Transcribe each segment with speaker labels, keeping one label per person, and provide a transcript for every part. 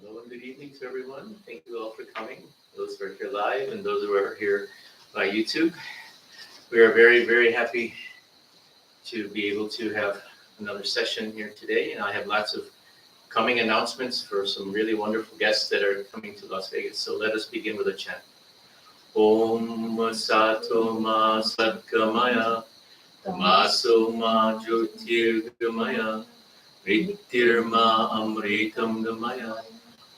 Speaker 1: Hello and good evening to everyone. Thank you all for coming, those who are here live and those who are here by YouTube. We are very, very happy to be able to have another session here today, and I have lots of coming announcements for some really wonderful guests that are coming to Las Vegas. So let us begin with a chant. Om Sato Ma Sadgamaya Tamaso Ma Jyotirgamaya Mritirma Amritam Gamaya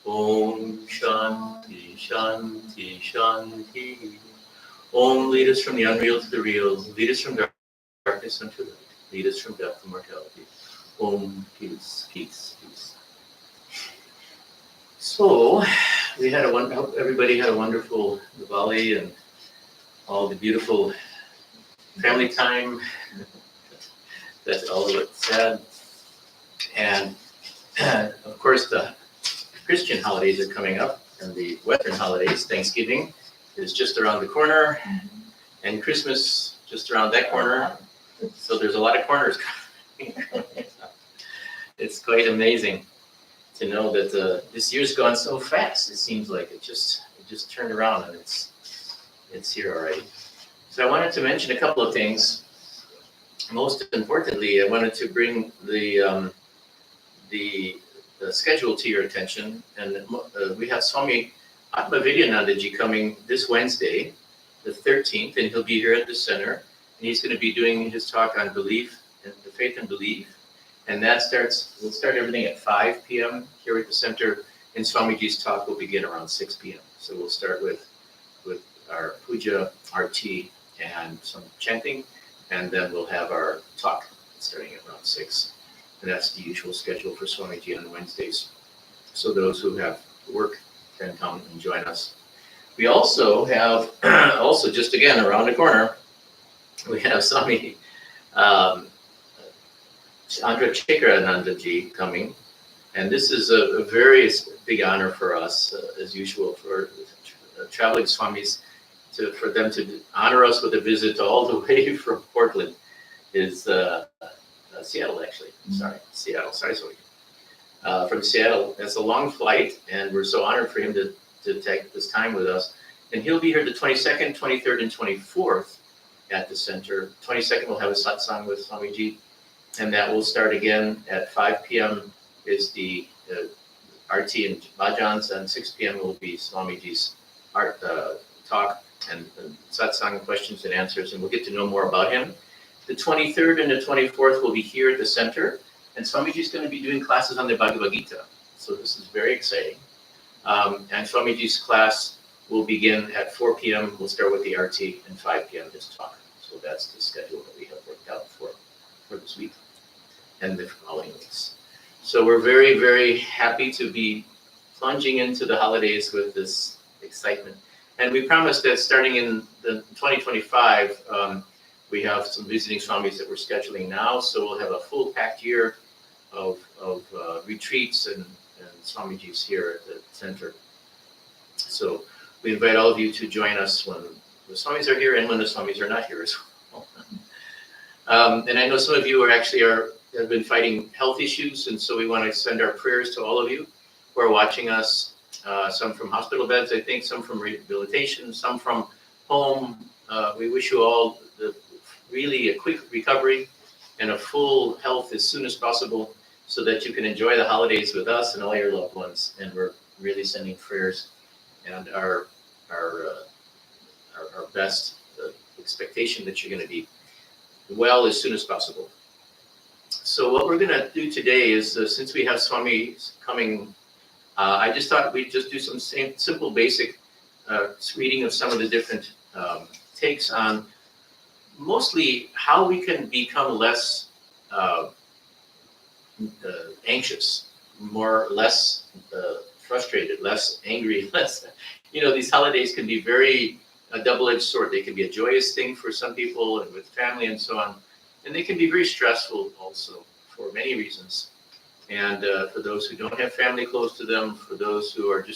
Speaker 1: Om Shanti Shanti Shanti. Om, lead us from the unreal to the real. Lead us from darkness unto light. Lead us from death to mortality. Om, peace, peace, peace. So, we had hope everybody had a wonderful Diwali and all the beautiful family time. That's all what said. And of course, the Christian holidays are coming up, and the Western holidays, Thanksgiving is just around the corner, and Christmas just around that corner. So there's a lot of corners coming. It's quite amazing to know that this year's gone so fast. It seems like it just turned around, and it's here already. So I wanted to mention a couple of things. Most importantly, I wanted to bring the schedule to your attention, and we have Swami Atmavidyanandaji coming this Wednesday, the 13th, and he'll be here at the center, and he's going to be doing his talk on belief, and the faith and belief, and we'll start everything at 5 p.m. here at the center, and Swamiji's talk will begin around 6 p.m. So we'll start with our puja, our tea, and some chanting, and then we'll have our talk starting at around 6. And that's the usual schedule for Swamiji on Wednesdays. So those who have work can come and join us. We also have, just again around the corner, we have Swami Chandrasekharanandaji coming. And this is a very big honor for us, as usual, for traveling Swamis, for them to honor us with a visit all the way from Portland is Seattle, actually. Seattle. Sorry. From Seattle. That's a long flight, and we're so honored for him to take this time with us. And he'll be here the 22nd, 23rd, and 24th at the center. 22nd, we'll have a satsang with Swamiji, and that will start again at 5 p.m. is the RT and bhajans, and 6 p.m. will be Swamiji's art talk and satsang questions and answers, and we'll get to know more about him. The 23rd and the 24th will be here at the center, and Swamiji is going to be doing classes on the Bhagavad Gita. So this is very exciting. And Swamiji's class will begin at 4 p.m. We'll start with the RT, and 5 p.m. his talk. So that's the schedule that we have worked out for this week and the following weeks. So we're very, very happy to be plunging into the holidays with this excitement. And we promised that starting in the 2025, we have some visiting swamis that we're scheduling now. So we'll have a full packed year of retreats and Swamijis here at the center. So we invite all of you to join us when the Swamis are here and when the Swamis are not here as well. And I know some of you have been fighting health issues, and so we want to send our prayers to all of you who are watching us. Some from hospital beds, I think, some from rehabilitation, some from home. We wish you all really a quick recovery and a full health as soon as possible, so that you can enjoy the holidays with us and all your loved ones. And we're really sending prayers and our best expectation that you're going to be well as soon as possible. So what we're going to do today is, since we have Swamis coming, I just thought we'd just do some simple, basic reading of some of the different takes on mostly how we can become less anxious, less frustrated, less angry, less. These holidays can be very a double-edged sword. They can be a joyous thing for some people and with family and so on, and they can be very stressful also for many reasons. And for those who don't have family close to them, for those who are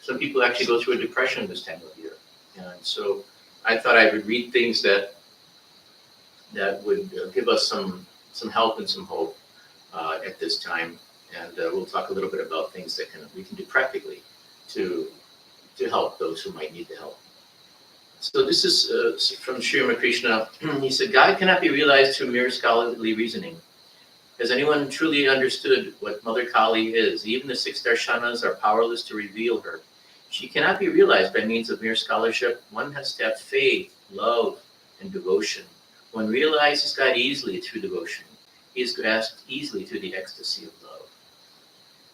Speaker 1: some people actually go through a depression this time of year. And so I thought I would read things that would give us some help and some hope at this time. And we'll talk a little bit about things that we can do practically to help those who might need the help. So this is from Sri Ramakrishna. He said, God cannot be realized through mere scholarly reasoning. Has anyone truly understood what Mother Kali is? Even the 6 darshanas are powerless to reveal her. She cannot be realized by means of mere scholarship. One has to have faith, love, and devotion. One realizes God easily through devotion. He is grasped easily through the ecstasy of love.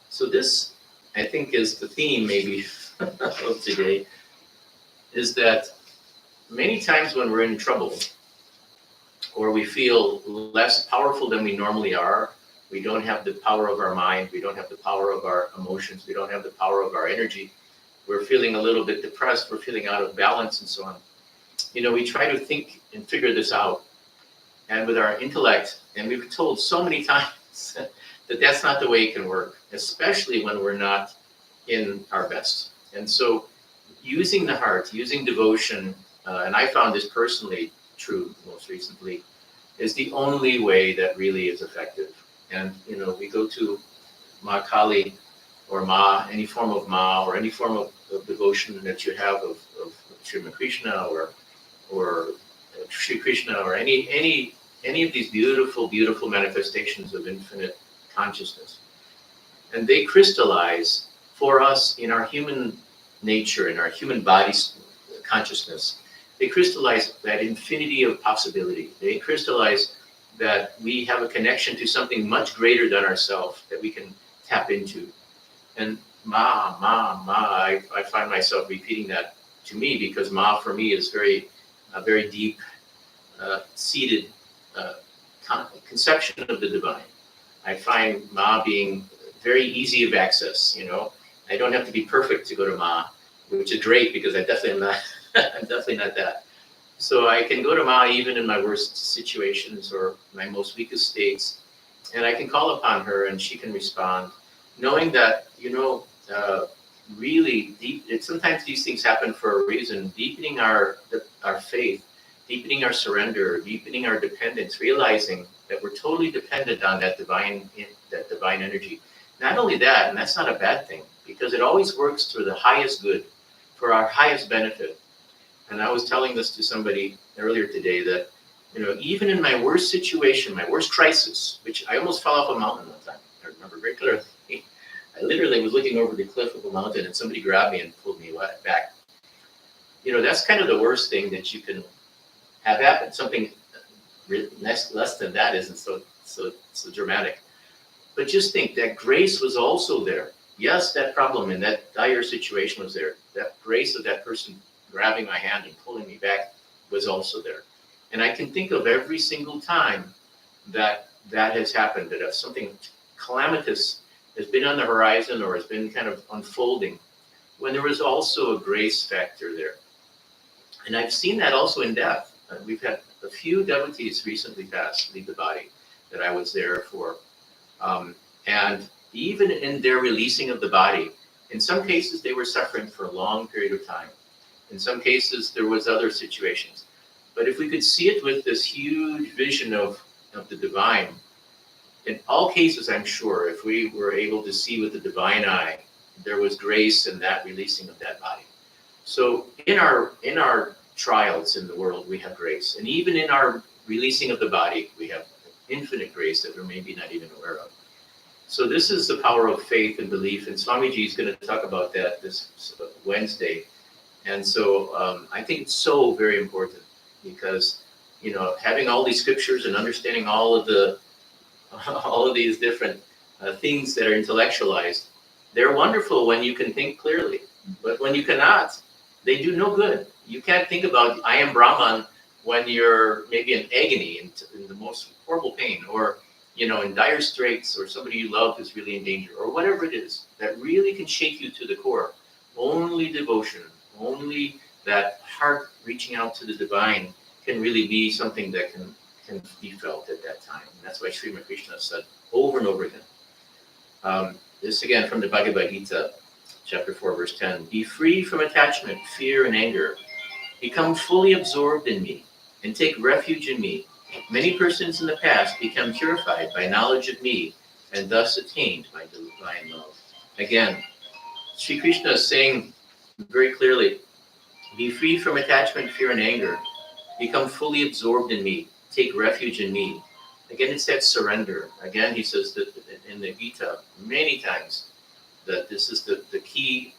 Speaker 1: So this, I think, is the theme maybe of today, is that many times when we're in trouble, or we feel less powerful than we normally are, we don't have the power of our mind, we don't have the power of our emotions, we don't have the power of our energy, we're feeling a little bit depressed, we're feeling out of balance and so on. We try to think and figure this out, and with our intellect, and we've been told so many times that that's not the way it can work, especially when we're not in our best. And so using the heart, using devotion, and I found this personally true most recently, is the only way that really is effective. And we go to Ma Kali or Ma, any form of Ma, or any form of devotion that you have of Sri Krishna or Sri Krishna, or any of these beautiful manifestations of infinite consciousness. And they crystallize for us in our human nature, in our human body's consciousness. They crystallize that infinity of possibility. They crystallize that we have a connection to something much greater than ourselves that we can tap into. And Ma, I find myself repeating that to me, because Ma for me is a very deep seated conception of the divine. I find Ma being very easy of access. I don't have to be perfect to go to Ma, which is great, because I definitely am not. I'm definitely not that. So I can go to Ma even in my worst situations or my most weakest states, and I can call upon her and she can respond, knowing that, really deep. Sometimes these things happen for a reason. Deepening our faith, deepening our surrender, deepening our dependence, realizing that we're totally dependent on that divine energy. Not only that, and that's not a bad thing, because it always works for the highest good, for our highest benefit. And I was telling this to somebody earlier today that, even in my worst situation, my worst crisis, which I almost fell off a mountain one time. I remember very clearly. I literally was looking over the cliff of a mountain and somebody grabbed me and pulled me back. That's kind of the worst thing that you can have happen. Something less than that isn't so dramatic. But just think that grace was also there. Yes, that problem and that dire situation was there. That grace of that person grabbing my hand and pulling me back was also there. And I can think of every single time that has happened, that if something calamitous has been on the horizon or has been kind of unfolding, when there was also a grace factor there. And I've seen that also in death. We've had a few devotees recently pass, leave the body, that I was there for. And even in their releasing of the body, in some cases they were suffering for a long period of time. In some cases there was other situations. But if we could see it with this huge vision of the divine, in all cases, I'm sure, if we were able to see with the divine eye, there was grace in that releasing of that body. So in our trials in the world, we have grace. And even in our releasing of the body, we have infinite grace that we're maybe not even aware of. So this is the power of faith and belief. And Swamiji is going to talk about that this Wednesday. And so I think it's so very important because, having all these scriptures and understanding all of these different things that are intellectualized, they're wonderful when you can think clearly. But when you cannot, they do no good. You can't think about I am Brahman when you're maybe in agony, in the most horrible pain, or in dire straits, or somebody you love is really in danger, or whatever it is that really can shake you to the core. Only devotion, only that heart reaching out to the divine can really be something that can be felt at that time. And that's why Srimad Krishna said over and over again. This again from the Bhagavad Gita, chapter 4, verse 10. Be free from attachment, fear, and anger. Become fully absorbed in me and take refuge in me. Many persons in the past become purified by knowledge of me and thus attained my divine love. Again, Sri Krishna is saying very clearly, be free from attachment, fear, and anger. Become fully absorbed in me. Take refuge in me. Again, it's that surrender. Again, he says that in the Gita many times that this is the key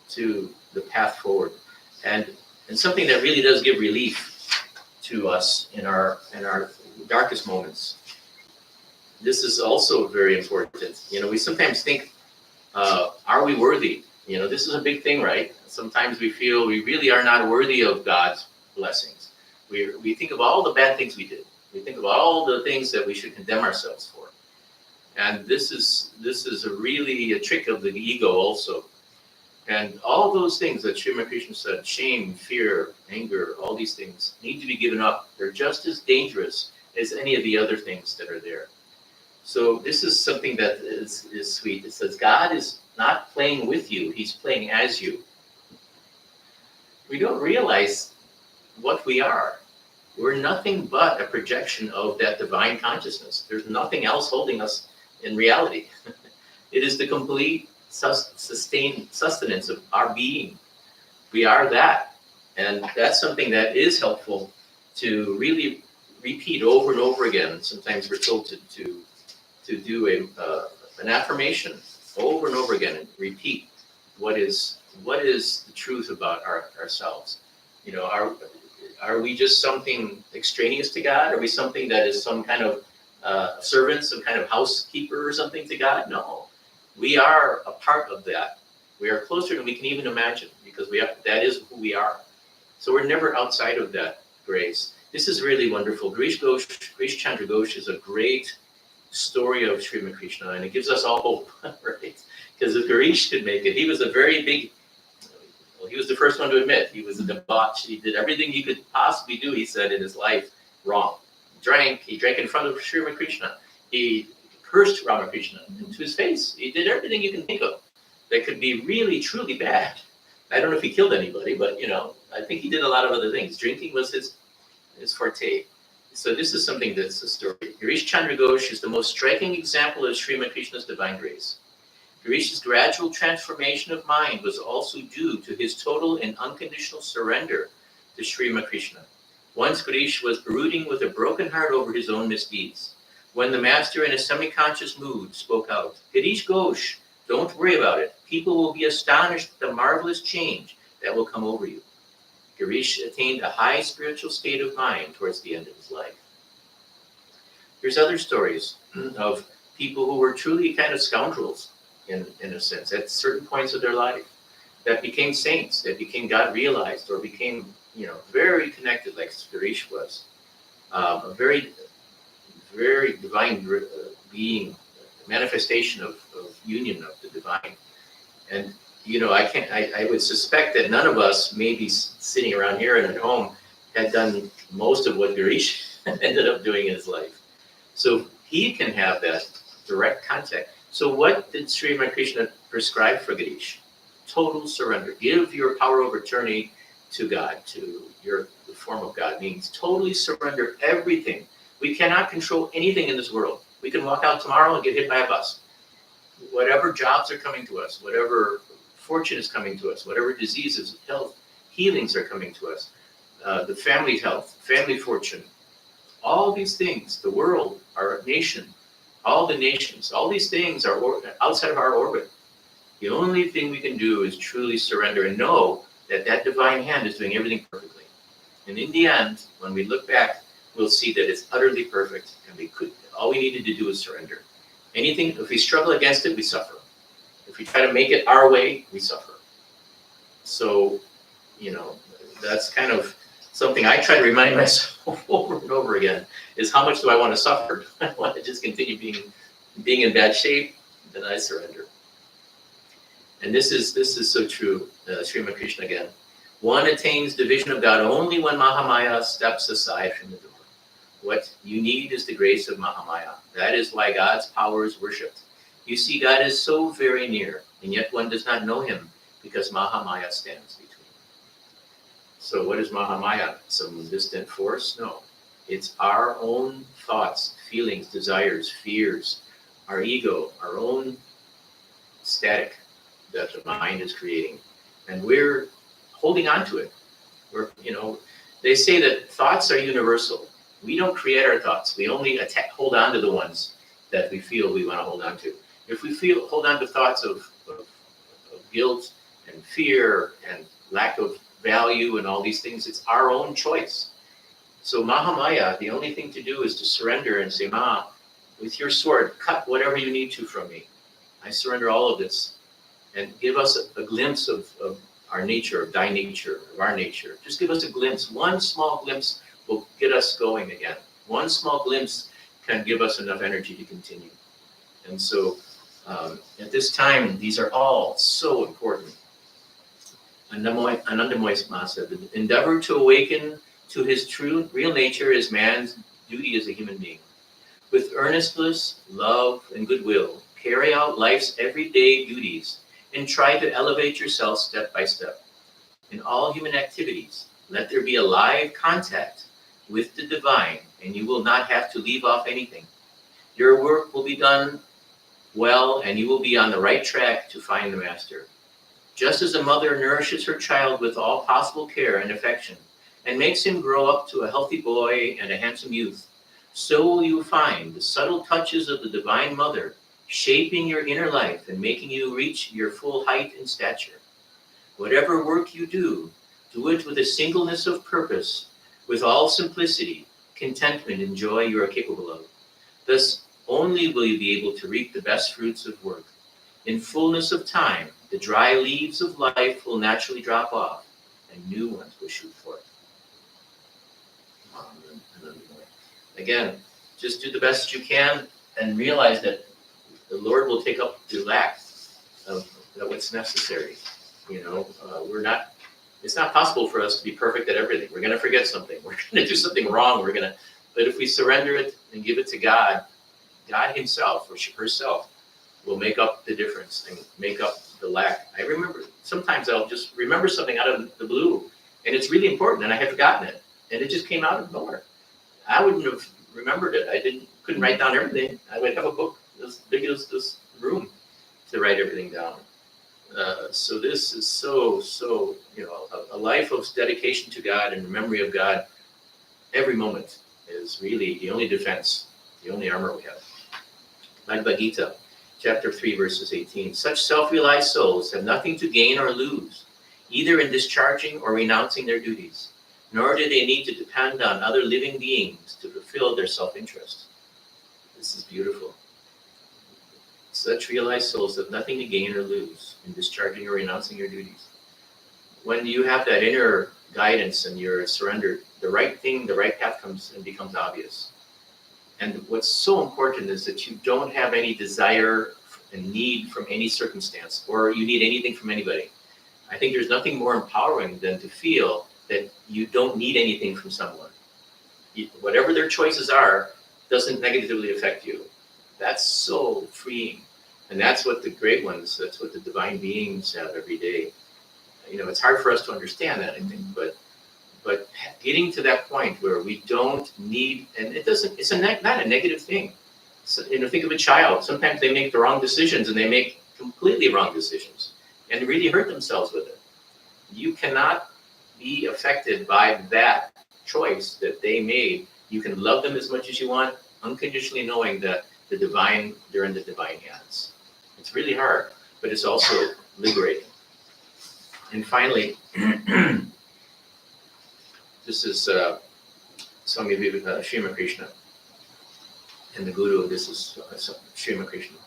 Speaker 1: to the path forward, and something that really does give relief to us in our darkest moments. This is also very important. We sometimes think, are we worthy? This is a big thing, right? Sometimes we feel we really are not worthy of God's blessings. We think of all the bad things we did. We think of all the things that we should condemn ourselves for. And this is really a trick of the ego also. And all those things that Srimad Krishna said, shame, fear, anger, all these things need to be given up. They're just as dangerous as any of the other things that are there. So this is something that is sweet. It says, God is not playing with you, he's playing as you. We don't realize what we are. We're nothing but a projection of that divine consciousness. There's nothing else holding us in reality. It is the complete sustenance of our being. We are that. And that's something that is helpful to really repeat over and over again. Sometimes we're told to do an affirmation over and over again and repeat what is the truth about ourselves. Are we just something extraneous to God? Are we something that is some kind of servant, some kind of housekeeper or something to God? No. We are a part of that. We are closer than we can even imagine because that is who we are. So we're never outside of that grace. This is really wonderful. Girish Chandra Ghosh is a great story of Srimad Krishna, and it gives us all hope, right? Because if Girish could make it, he was he was the first one to admit he was a debauch. He did everything he could possibly do, he said, in his life wrong. He drank in front of Srimad Krishna. He cursed Ramakrishna into his face. He did everything you can think of that could be really, truly bad. I don't know if he killed anybody, but I think he did a lot of other things. Drinking was his forte. So this is something that's a story. Girish Chandra Ghosh is the most striking example of Srimad Krishna's divine grace. Girish's gradual transformation of mind was also due to his total and unconditional surrender to Srimad Krishna. Once Girish was brooding with a broken heart over his own misdeeds, when the master in a semi-conscious mood spoke out, Girish Ghosh, don't worry about it. People will be astonished at the marvelous change that will come over you. Girish attained a high spiritual state of mind towards the end of his life. There's other stories of people who were truly kind of scoundrels, in a sense, at certain points of their life, that became saints, that became God realized, or became, very connected, like Girish was. A very, very divine being, manifestation of union of the divine. And I would suspect that none of us, maybe sitting around here and at home, had done most of what Girish ended up doing in his life. So he can have that direct contact. So what did Sri Ramakrishna prescribe for Girish? Total surrender. Give your power of attorney to God, to the form of God. Means totally surrender everything. We cannot control anything in this world. We can walk out tomorrow and get hit by a bus. Whatever jobs are coming to us, whatever fortune is coming to us, whatever diseases, health, healings are coming to us, the family health, family fortune, all these things, the world, our nation, all the nations, all these things are outside of our orbit. The only thing we can do is truly surrender and know that that divine hand is doing everything perfectly. And in the end, when we look back, we'll see that it's utterly perfect, and all we needed to do is surrender. Anything, if we struggle against it, we suffer. If we try to make it our way, we suffer. So, that's kind of something I try to remind myself over and over again, is how much do I want to suffer? I want to just continue being in bad shape, then I surrender. And this is so true, Sri Ramakrishna again. One attains the vision of God only when Mahamaya steps aside from the door. What you need is the grace of Mahamaya. That is why God's power is worshipped. You see, God is so very near, and yet one does not know him because Mahamaya stands between. So what is Mahamaya? Some distant force? No. It's our own thoughts, feelings, desires, fears, our ego, our own static that the mind is creating. And we're holding on to it. They say that thoughts are universal. We don't create our thoughts. We only hold on to the ones that we feel we want to hold on to. If we hold on to thoughts of guilt and fear and lack of value and all these things, it's our own choice. So Mahamaya, the only thing to do is to surrender and say, Ma, with your sword, cut whatever you need to from me. I surrender all of this. And give us a glimpse of our nature, of thy nature, of our nature. Just give us a glimpse. One small glimpse will get us going again. One small glimpse can give us enough energy to continue. And so at this time, these are all so important. Anandamoy Ma said, the endeavor to awaken to his true, real nature is man's duty as a human being. With earnestness, love, and goodwill, carry out life's everyday duties and try to elevate yourself step by step. In all human activities, let there be a live contact with the divine, and you will not have to leave off anything. Your work will be done well, and you will be on the right track to find the master. Just as a mother nourishes her child with all possible care and affection, and makes him grow up to a healthy boy and a handsome youth, so will you find the subtle touches of the Divine Mother shaping your inner life and making you reach your full height and stature. Whatever work you do it with a singleness of purpose, with all simplicity, contentment, and joy you are capable of. Thus only will you be able to reap the best fruits of work. In fullness of time, the dry leaves of life will naturally drop off, and new ones will shoot forth. Again, just do the best you can and realize that the Lord will take up the lack of what's necessary. It's not possible for us to be perfect at everything. We're going to forget something. We're going to do something wrong. But if we surrender it and give it to God, God himself or herself will make up the difference and make up the lack. I remember, sometimes I'll just remember something out of the blue, and it's really important, and I had forgotten it, and it just came out of nowhere. I wouldn't have remembered it. Couldn't write down everything. I would have a book as big as this room to write everything down. So this is so a life of dedication to God and memory of God. Every moment is really the only defense, the only armor we have. Bhagavad Gita, chapter 3, verses 18. Such self-realized souls have nothing to gain or lose, either in discharging or renouncing their duties, nor do they need to depend on other living beings to fulfill their self-interest. This is beautiful. Such realized souls have nothing to gain or lose in discharging or renouncing your duties. When you have that inner guidance and you're surrendered, the right thing, the right path comes and becomes obvious. And what's so important is that you don't have any desire and need from any circumstance, or you need anything from anybody. I think there's nothing more empowering than to feel that you don't need anything from someone. Whatever their choices are doesn't negatively affect you. That's so freeing. And that's what the great ones, that's what the divine beings have every day. It's hard for us to understand that, I think, but getting to that point where we don't need, and it's not a negative thing. So, think of a child. Sometimes they make the wrong decisions, and they make completely wrong decisions and really hurt themselves with it. You cannot be affected by that choice that they made. You can love them as much as you want, unconditionally knowing that they're in the divine hands. It's really hard, but it's also liberating. And finally, this is Swami Srima Krishna and the Guru. This is Srima Krishna.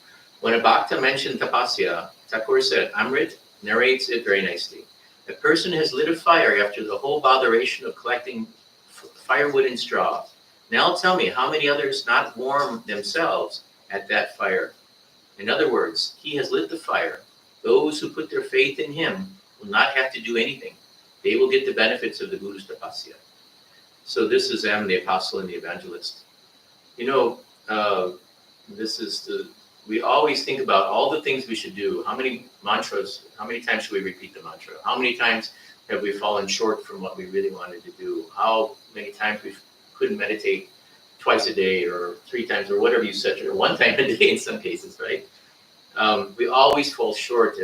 Speaker 1: When a bhakta mentioned tapasya, Thakur said, Amrit narrates it very nicely. A person has lit a fire after the whole botheration of collecting firewood and straw. Now tell me, how many others not warm themselves at that fire? In other words, he has lit the fire. Those who put their faith in him will not have to do anything. They will get the benefits of the Guru's tapasya. So this is M, the apostle and the evangelist. We always think about all the things we should do. How many times should we repeat the mantra? How many times have we fallen short from what we really wanted to do? How many times we couldn't meditate twice a day or 3 times or whatever you said, or 1 time a day in some cases, right? We always fall short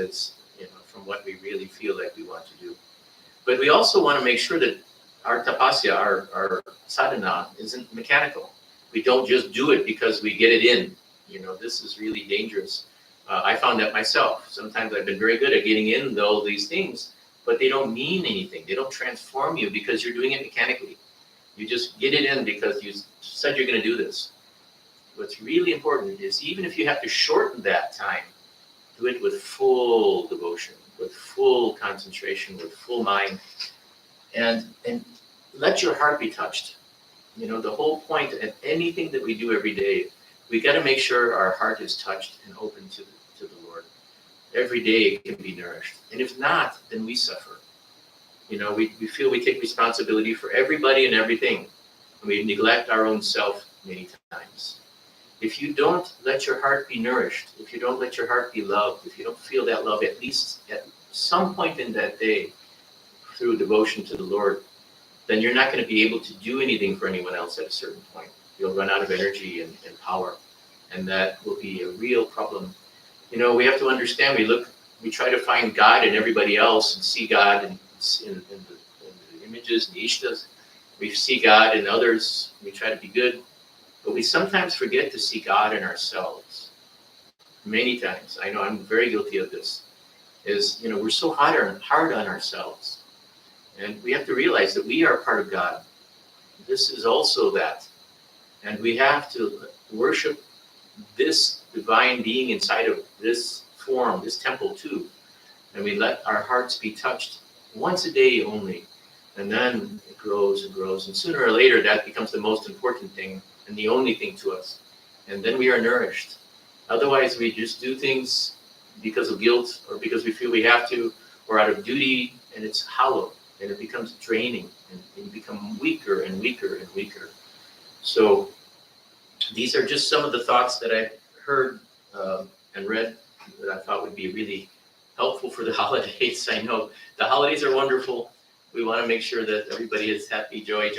Speaker 1: from what we really feel like we want to do. But we also want to make sure that our tapasya, our sadhana, isn't mechanical. We don't just do it because we get it in. This is really dangerous. I found that myself. Sometimes I've been very good at getting in all these things, but they don't mean anything. They don't transform you because you're doing it mechanically. You just get it in because you said you're going to do this. What's really important is, even if you have to shorten that time, do it with full devotion, with full concentration, with full mind, and let your heart be touched. The whole point of anything that we do every day, we got to make sure our heart is touched and open to the Lord. Every day it can be nourished. And if not, then we suffer. We feel we take responsibility for everybody and everything, and we neglect our own self many times. If you don't let your heart be nourished, if you don't let your heart be loved, if you don't feel that love at least at some point in that day through devotion to the Lord, then you're not going to be able to do anything for anyone else at a certain point. You'll run out of energy and power, and that will be a real problem. We have to understand, we try to find God in everybody else and see God in the images and the ishtas. We see God in others, we try to be good, but we sometimes forget to see God in ourselves. Many times, I know I'm very guilty of this, we're so hard on ourselves. And we have to realize that we are part of God. This is also that. And we have to worship this divine being inside of this form, this temple too. And we let our hearts be touched once a day only. And then it grows and grows. And sooner or later, that becomes the most important thing and the only thing to us. And then we are nourished. Otherwise, we just do things because of guilt or because we feel we have to, or out of duty, and it's hollow. And it becomes draining, and you become weaker and weaker and weaker. So these are just some of the thoughts that I heard and read that I thought would be really helpful for the holidays. I know the holidays are wonderful. We want to make sure that everybody is happy, joy.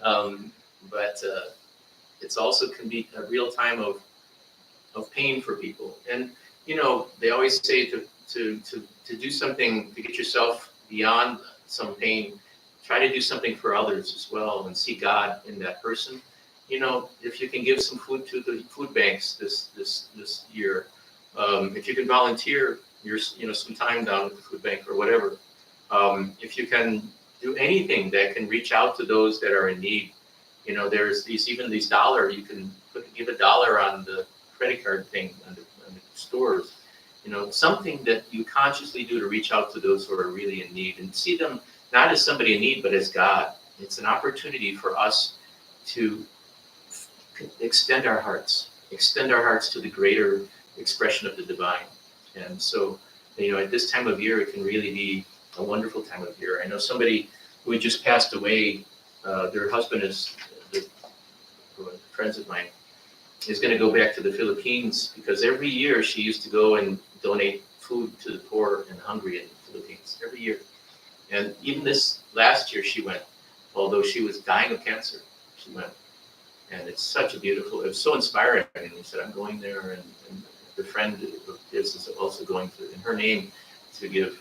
Speaker 1: But it's also can be a real time of pain for people. And they always say to do something to get yourself beyond some pain, try to do something for others as well and see God in that person. If you can give some food to the food banks this year, if you can volunteer some time down at the food bank or whatever, if you can do anything that can reach out to those that are in need. There's these dollar, you can give $1 on the credit card thing on the stores. Something that you consciously do to reach out to those who are really in need and see them not as somebody in need, but as God. It's an opportunity for us to extend our hearts to the greater expression of the divine. And so, at this time of year, it can really be a wonderful time of year. I know somebody who just passed away. Their husband is friends of mine is going to go back to the Philippines because every year she used to go and donate food to the poor and hungry in the Philippines every year. And even this last year she went, although she was dying of cancer, she went. And it's such a beautiful, it was so inspiring. And he said, I'm going there. And the friend of his is also going to, in her name, to give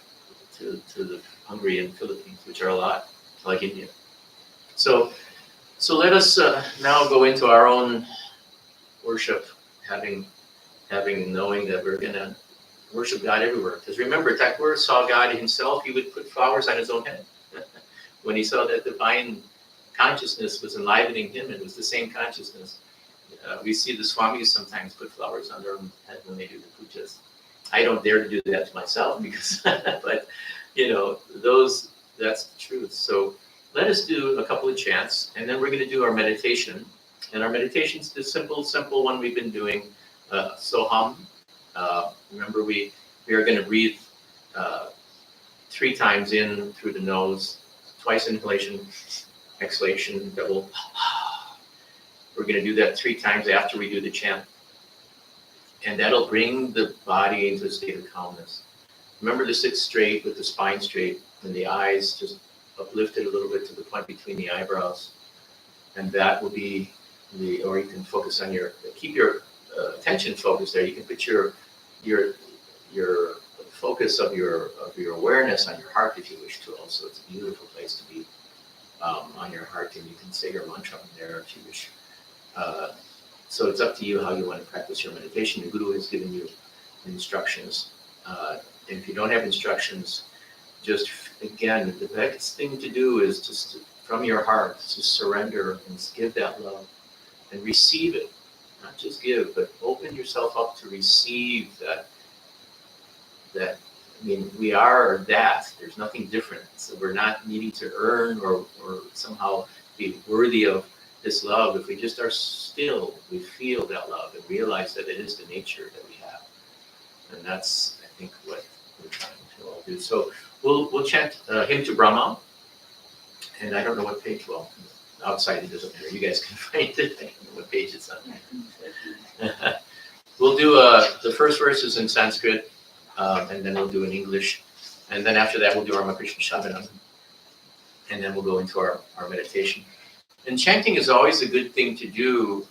Speaker 1: to the hungry in the Philippines, which are a lot, like India. So let us now go into our own worship, having knowing that we're going to worship God everywhere. Because remember, Thakur saw God himself. He would put flowers on his own head. When he saw that divine consciousness was enlivening him, it was the same consciousness. We see the Swamis sometimes put flowers on their own head when they do the pujas. I don't dare to do that to myself because, but that's the truth. So let us do a couple of chants, and then we're going to do our meditation. And our meditation is the simple one we've been doing. Soham. Remember, we are going to breathe 3 times in through the nose, twice inhalation, exhalation, double. We're going to do that 3 times after we do the chant. And that'll bring the body into a state of calmness. Remember to sit straight with the spine straight and the eyes just uplifted a little bit to the point between the eyebrows. And that will be or you can focus on keep your attention focused there. You can put your focus of your awareness on your heart if you wish to also. It's a beautiful place to be on your heart, and you can say your mantra there if you wish. So it's up to you how you want to practice your meditation. The Guru has given you instructions. And if you don't have instructions, just again, the best thing to do is just from your heart to surrender and give that love and receive it. Not just give, but open yourself up to receive that. We are that. There's nothing different. So we're not needing to earn or somehow be worthy of this love. If we just are still, we feel that love and realize that it is the nature that we have. And that's, I think, what we're trying to all do. So we'll chant Hymn to Brahma. And I don't know what page, outside it doesn't matter. You guys can find it. I don't know what page it's on. We'll do the first verses in Sanskrit, and then we'll do in English. And then after that, we'll do our Ramakrishna Shabanam. And then we'll go into our meditation. And chanting is always a good thing to do,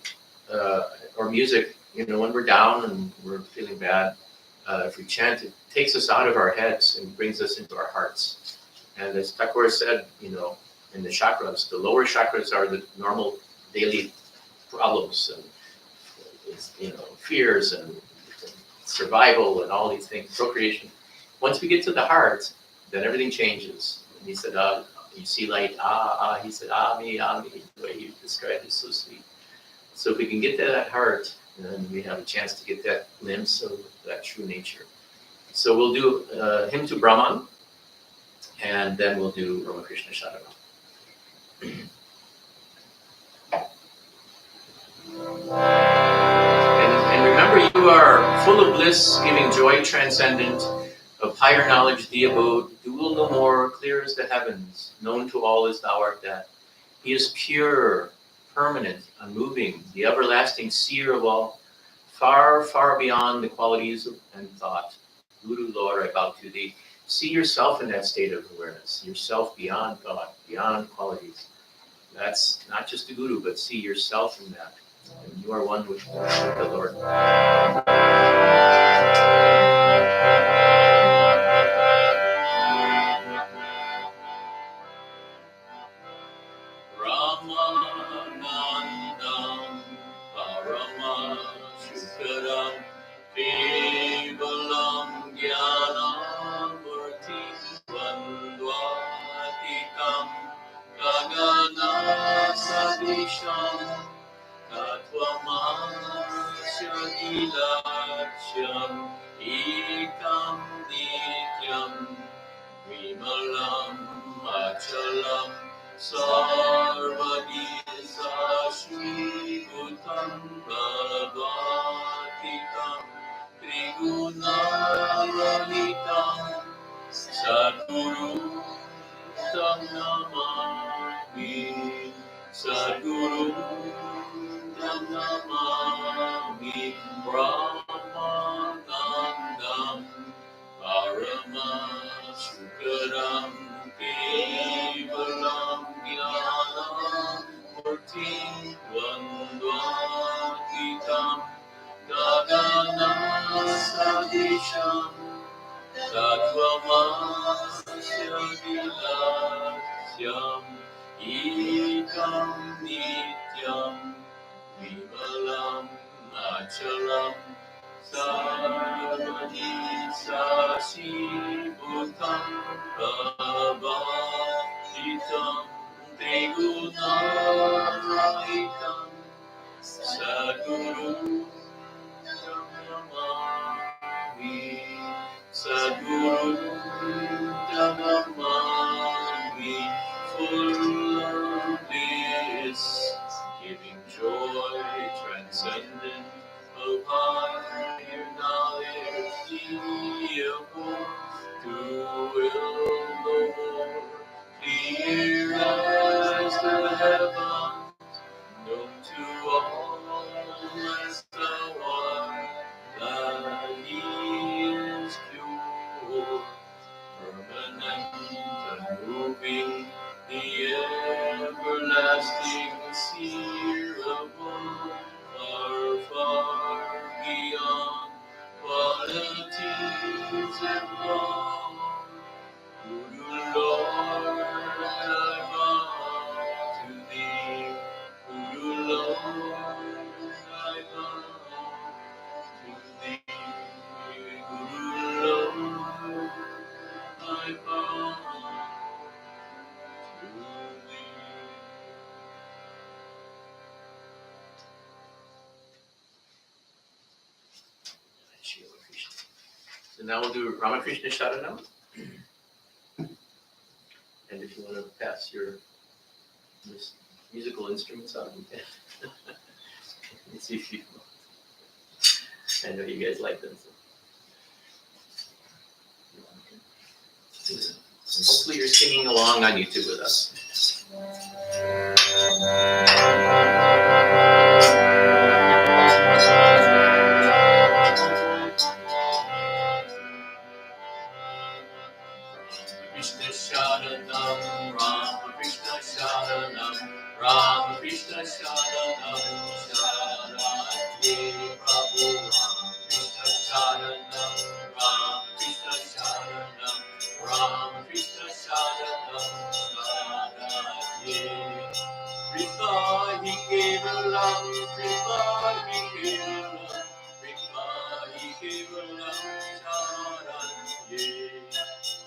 Speaker 1: or music, when we're down and we're feeling bad. If we chant, it takes us out of our heads and brings us into our hearts. And as Thakur said, in the chakras, the lower chakras are the normal daily problems and fears and survival and all these things, procreation. Once we get to the heart, then everything changes. And he said, you see light, he said, me, the way he described it is so sweet. So if we can get to that heart, then we have a chance to get that glimpse of that true nature. So we'll do Hymn to Brahman, and then we'll do Ramakrishna Shabanam. And remember, you are full of bliss, giving joy transcendent, of higher knowledge the abode, dual no more, clear as the heavens, known to all as thou art that. He is pure, permanent, unmoving, the everlasting seer of all, far, far beyond the qualities and thought. Guru, Lord, I bow to thee. See yourself in that state of awareness, yourself beyond thought, beyond qualities. That's not just the Guru, but see yourself in that. And you are one with the Lord. Ramanandam Paramashikaram Kevalam Jnanamurti Vandvatikam Gagana Sadisham Tatvamasyanilaksham Ekam Nityam Vimalam Achalam Sarvadi Sashri Bhutam Bhavatikam Sadguru Namami Brahmanandam Paramasukaram Kevalam Jnanam Murtim Vandvakitam Gagana Sadisham Tattvamasya Vilasyam Ekam Nityam Vimalam Achalam Sarvadi Sasi Bhutam Prabhatitam Trigunayitam Sadguru Namami Sadguru Namami full of bliss, giving joy transcendent of higher knowledge, the to will no more, clear as the heaven, known to all as the one that He is pure, permanent, unmoving, the everlasting seer above, far, far beyond qualities and law. Guru Lord, I bow to Thee. Guru Lord, I bow to Thee. Guru Lord, I bow to Thee. So now we'll do Ramakrishna Sharanam. And if you want to pass your musical instruments out, you can. Let's see if you. I know you guys like them. So. And hopefully you're singing along on YouTube with us. Krishna Sharanam, Rama Krishna Sharanam, Rama Krishna Sharanam, Sharanye Prabhu, Rama Krishna Sharanam, Rama Krishna Sharanam, Rama Krishna Sharanam, Sharanye. Kripa hi kevalam, Kripa hi kevalam, Kripa hi kevalam, Sharanye.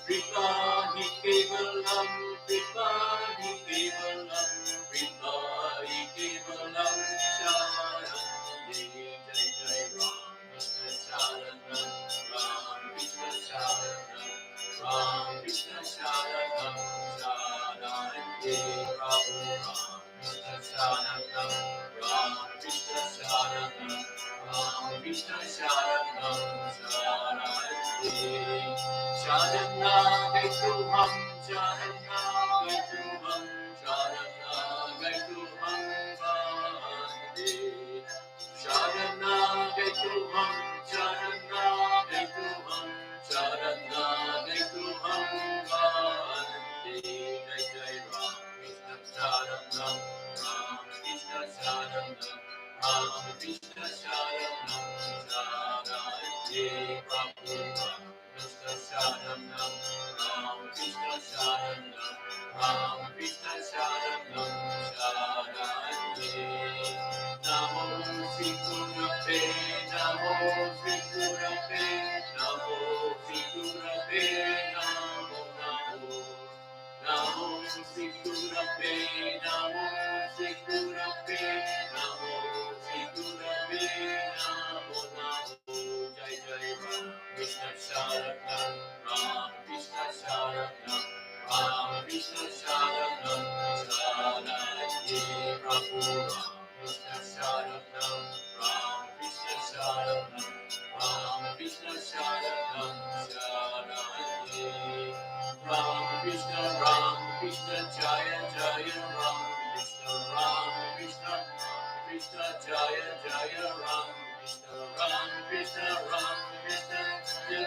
Speaker 1: Kripa hi kevalam, Kripa hi kevalam, Kripa hi kevalam, Sharanye. Jai Jai Ram Krishna Sharanam, Ram Krishna Sharanam, Ram Krishna Sharanam, Sharanye. Prabhu Ram Krishna Sharanam, Ram Krishna Sharanam, Ram Krishna Sharanam, Sharanye. Sharanagaitumham, Sharanagaitumham, Sharanagaitumham Vande. Sharanagaitumham, Sharanagaitumham, Sharanagaitumham Vande. Jai Jai Ram Krishna Sharanam, Ram Krishna Sharanam, Ram Krishna Sharanam, Sharanye Prabhu Ram Krishna Sharanam, Ram Krishna Sharanam, Ram Krishna Sharanam, Sharanye. Namo Sri Gurave, Namo Sri Gurave, Namo Sri Gurave, Namo Namo. Namo Sri Gurave, Namo Sri Gurave, Namo Sri Gurave, Namo Namo. Jai Jai Ram Krishna Sharanam, Ram Krishna Sharanam, Ram Krishna Sharanam, Sharanye Prabhu Ram Krishna Sharanam, Ram Krishna Sharanam, Ram Krishna Sharanam, Sharanye. Ram Krishna Jaya Jaya Ram Krishna Jaya Ram Krishna Ram Krishna Ram Krishna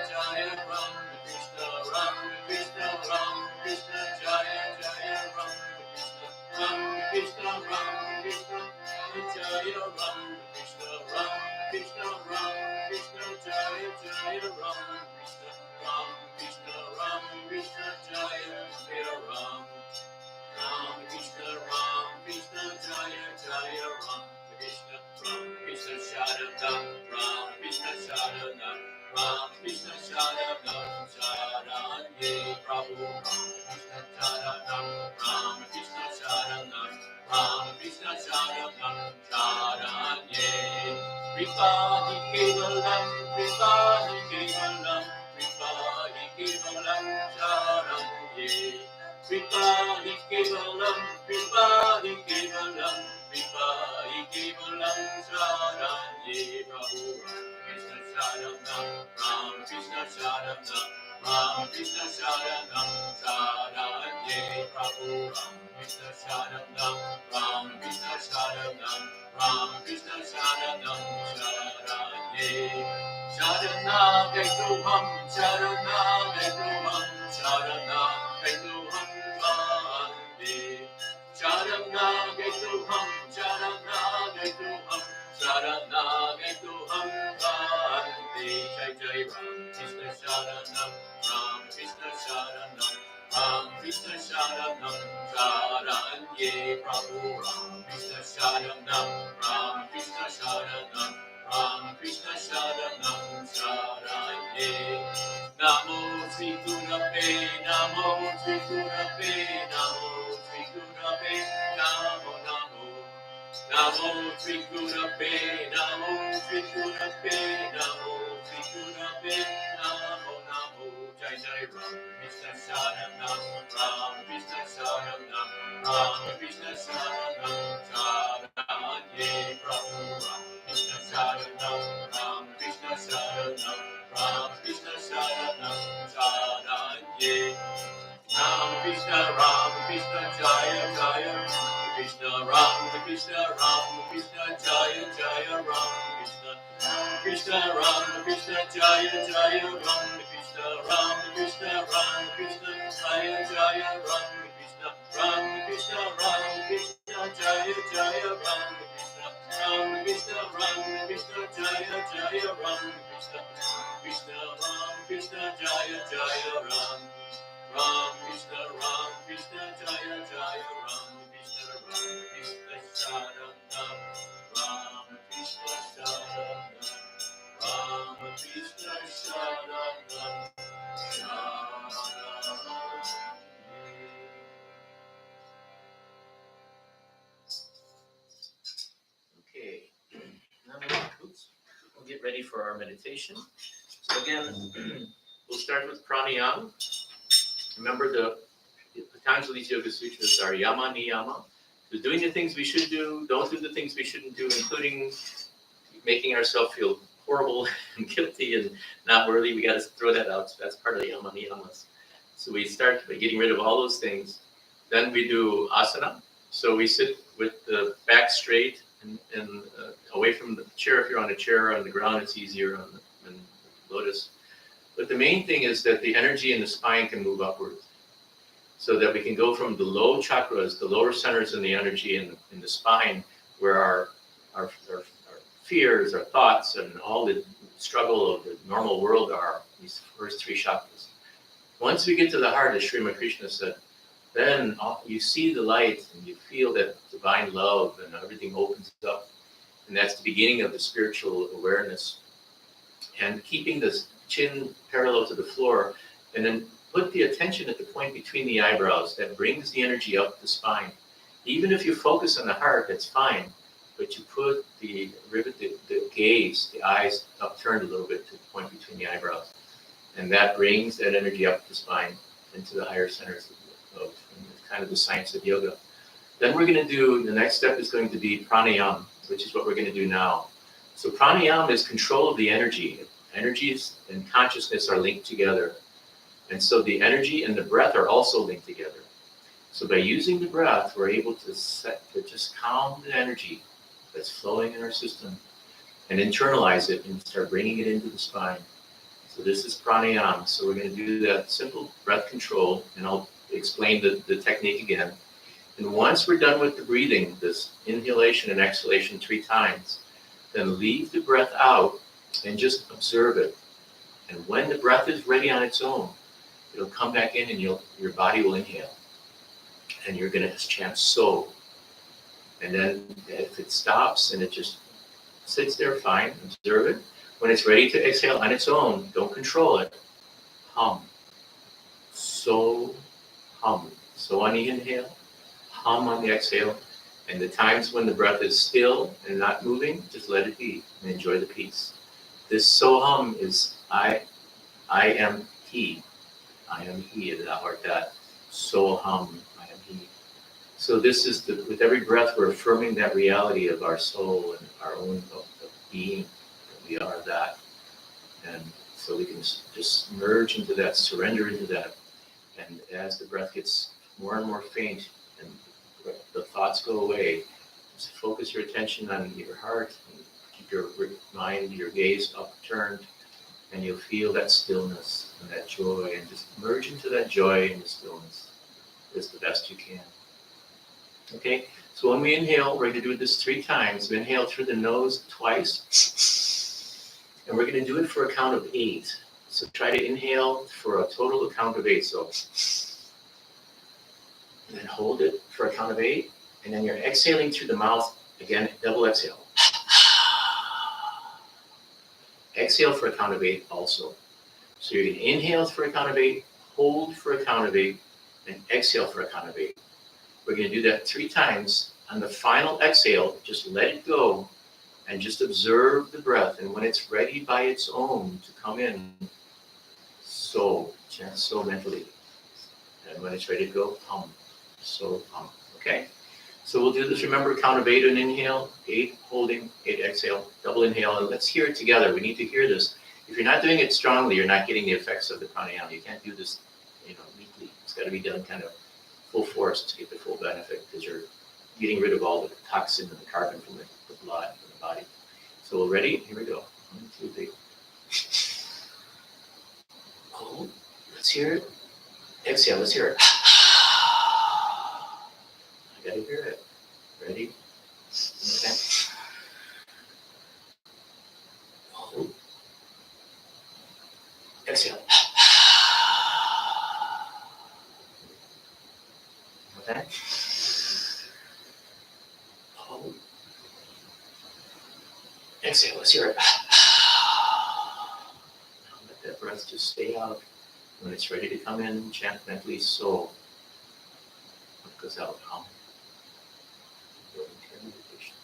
Speaker 1: Jaya Ram Krishna Ram Krishna Ram Krishna Jaya Jaya Ram Krishna Ram Krishna Jaya Ram Krishna Ram Krishna Ram Krishna Jaya Jaya Ram Krishna Ram Krishna Jaya Jaya Ram Krishna Jaya Jaya Ram Krishna Sharanam Ram Krishna Sharanam Ram Krishna Sharanam Sharanye Prabhu Ram Krishna Sharanam Ram Krishna Sharanam Ram Krishna Sharanam Sharanye Kripani Kevalam Kripani Kevalam Kripani Kevalam Sharanye Kripani Kevalam, Kripani Kevalam, Kripani Kevalam, Sharanye Prabhu Krishna Sharanam, Ram Krishna Sharanam, Ram Krishna Sharanam, Sharanye Prabhu Krishna Sharanam, Ram Krishna Sharanam, Ram Krishna Sharanam, Sharanye Sharanam Ekruham, Sharanam Ekruham, Sharanam Ekruham Vande Sharanam Ekruham, Sharanam Ekruham, Sharanam Ekruham Vande Jai Jai Ram Krishna Sharanam, Ram Krishna Sharanam, Ram Krishna Sharanam, Sharanye Prabhu Ram Krishna Sharanam, Ram Krishna Sharanam, Ram Krishna Sharanam, Sharanye Namo Sri Gurave, Namo Sri Gurave, Namo Sri Gurave, Namo Namo. Namo Sri Gurave, Namo Sri Gurave, Namo Sri Gurave, Namo Namo. Jai Jai Ram Krishna Sharanam, Ram Krishna Sharanam, Ram Krishna Sharanam, Sharanye Prabhu Ram Krishna Sharanam, Ram Krishna Sharanam, Ram Krishna Sharanam, Sharanye Ram Krishna Jaya Jaya Ram Krishna Jaya Jaya Ram Krishna Jaya Jaya Ram Krishna Jaya Jaya Ram Krishna Jaya Jaya Ram Krishna Jaya Jaya Ram Krishna Jaya Jaya Ram Krishna Jaya Jaya Ram Krishna Sharanam, Ram Krishna Sharanam, Ram Krishna Sharanam, Okay, now we'll get ready for our meditation. So again, we'll start with pranayama. Remember the Patanjali's Yoga Sutras are yama niyama. So doing the things we should do, don't do the things we shouldn't do, including making ourselves feel horrible and guilty and not worthy. We got to throw that out. So that's part of the yama niyamas. So we start by getting rid of all those things. Then we do asana. So we sit with the back straight and away from the chair. If you're on a chair or on the ground, it's easier on the lotus. But the main thing is that the energy in the spine can move upwards, so that we can go from the low chakras, the lower centers in the energy in the spine, where our fears, our thoughts, and all the struggle of the normal world are, these first three chakras. Once we get to the heart, as Srimad Krishna said, then you see the light and you feel that divine love and everything opens up. And that's the beginning of the spiritual awareness. And keeping the chin parallel to the floor, and then put the attention at the point between the eyebrows that brings the energy up the spine. Even if you focus on the heart, that's fine, but you put the gaze, the eyes upturned a little bit to the point between the eyebrows. And that brings that energy up the spine into the higher centers of kind of the science of yoga. Then we're going to do, the next step is going to be pranayama, which is what we're going to do now. So pranayama is control of the energy. Energies and consciousness are linked together. And so the energy and the breath are also linked together. So by using the breath, we're able to just calm the energy that's flowing in our system, and internalize it and start bringing it into the spine. So this is pranayama. So we're going to do that simple breath control, and I'll explain the technique again. And once we're done with the breathing, this inhalation and exhalation 3 times, then leave the breath out and just observe it. And when the breath is ready on its own, it'll come back in and your body will inhale. And you're going to chant so. And then if it stops and it just sits there, fine, observe it. When it's ready to exhale on its own, don't control it. Hum. So, hum. So on the inhale, hum on the exhale. And the times when the breath is still and not moving, just let it be and enjoy the peace. This so hum is I am he. I am he, or that. So hum, I am he. So this is, with every breath, we're affirming that reality of our soul and our own of being, that we are that. And so we can just merge into that, surrender into that. And as the breath gets more and more faint and the thoughts go away, just focus your attention on your heart and keep your mind, your gaze upturned, and you'll feel that stillness and that joy, and just merge into that joy and the stillness as the best you can. Okay, so when we inhale, we're going to do this 3 times. We inhale through the nose twice, and we're going to do it for a count of 8. So try to inhale for a total count of 8. So, and then hold it for a count of 8, and then you're exhaling through the mouth, again, double exhale. Exhale for a count of 8 also. So you're going to inhale for a count of 8, hold for a count of 8, and exhale for a count of 8. We're going to do that 3 times. On the final exhale, just let it go and just observe the breath. And when it's ready by its own to come in, so, chant so mentally. And when it's ready to go, hum. So, hum. Okay? So we'll do this. Remember, count of 8 and inhale, 8 holding, 8 exhale, double inhale. And let's hear it together. We need to hear this. If you're not doing it strongly, you're not getting the effects of the pranayama. You can't do this, weekly. It's got to be done kind of full force to get the full benefit, because you're getting rid of all the toxin and the carbon from the blood and the body. So we're ready? Here we go. 1, 2, 3. Hold. Let's hear it. Exhale. Let's hear it. I gotta hear it. Ready? Okay. Hold. Exhale. Okay. Hold. Exhale. Let's hear it. Let that breath just stay out. When it's ready to come in, chant mentally so. What goes out? Hum. Meditation.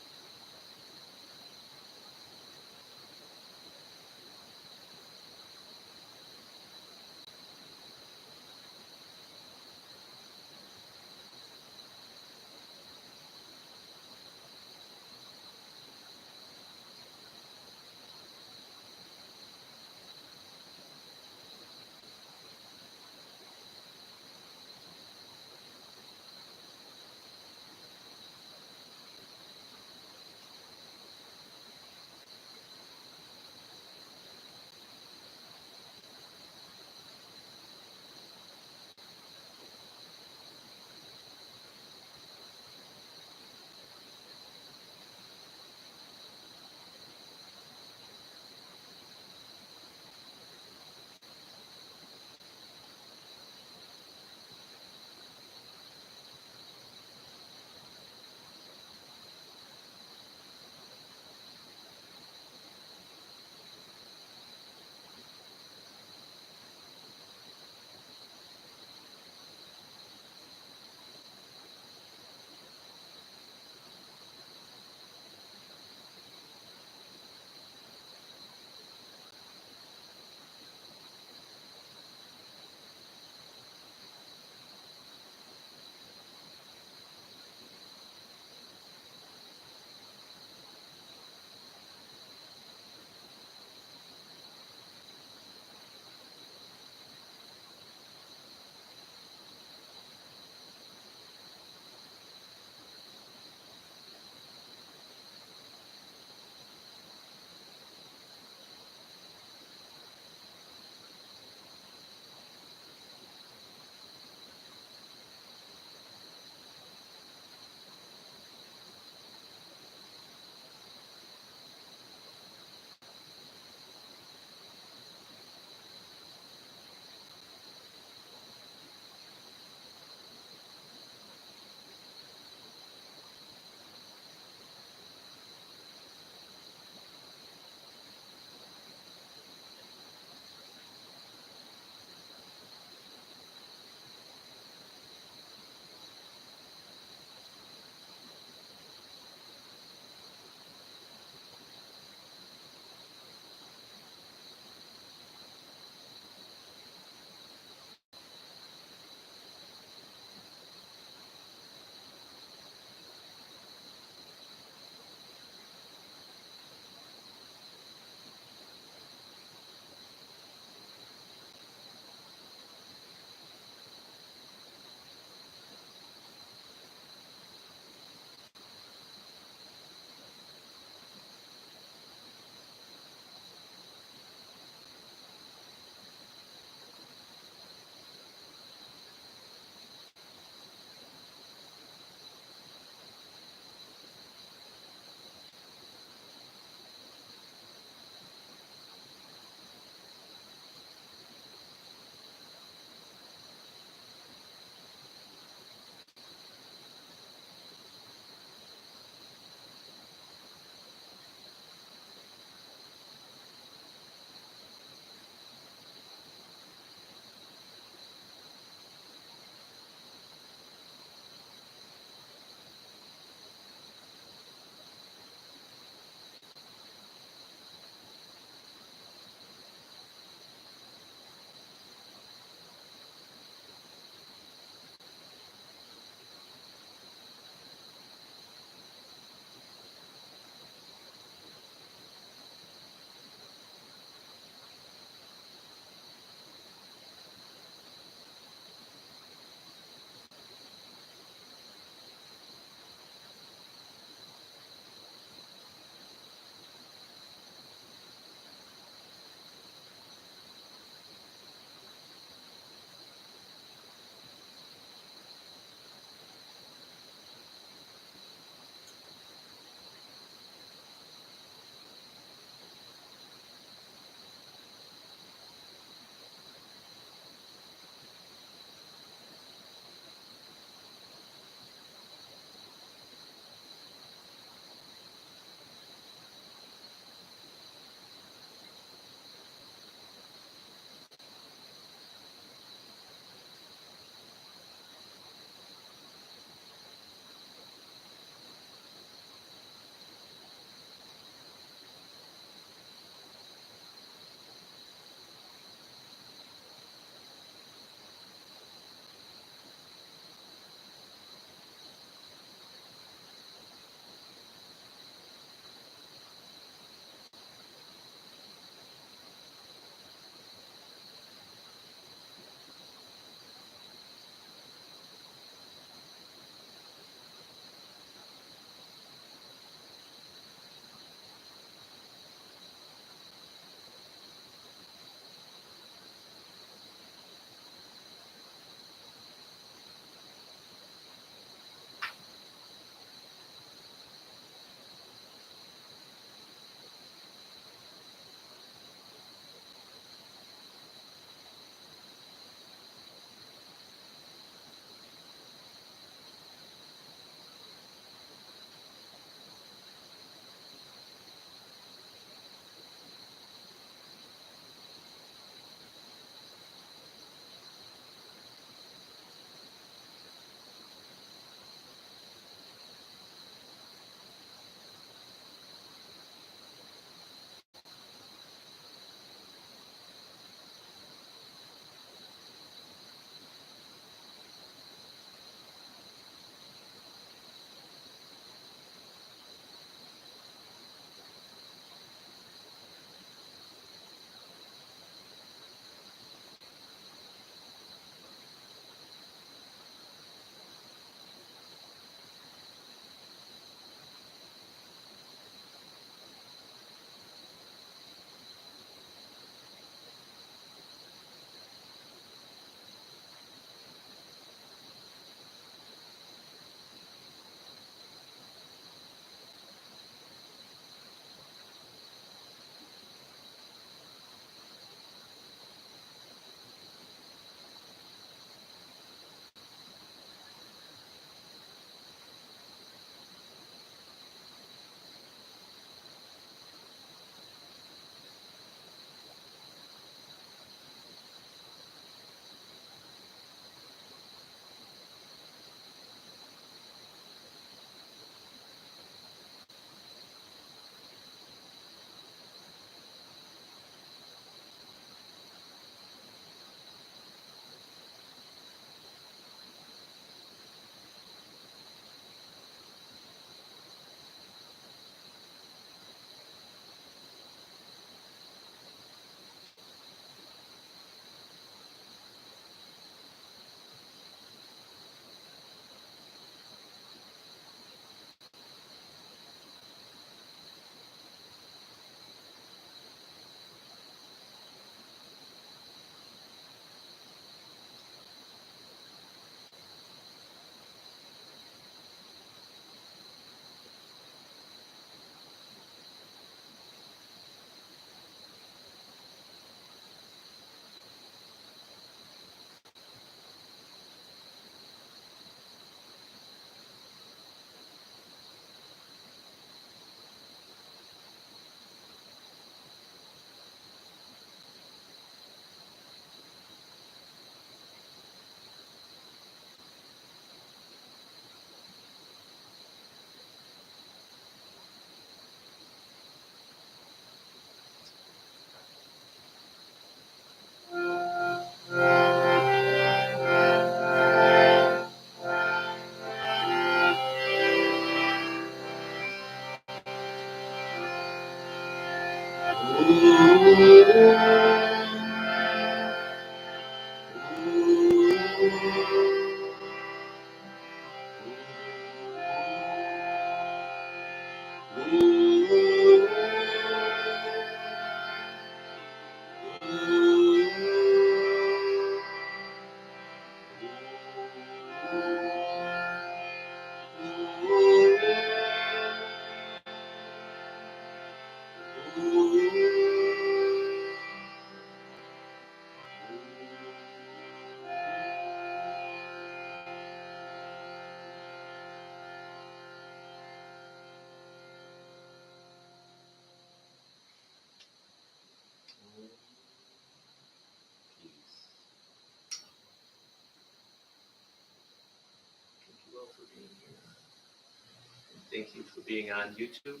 Speaker 1: thank you for being on YouTube.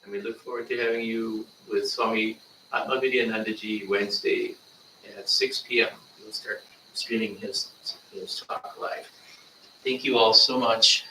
Speaker 1: And we look forward to having you with Swami Atmavidyanandaji Wednesday at 6 p.m. We'll start streaming his talk live. Thank you all so much.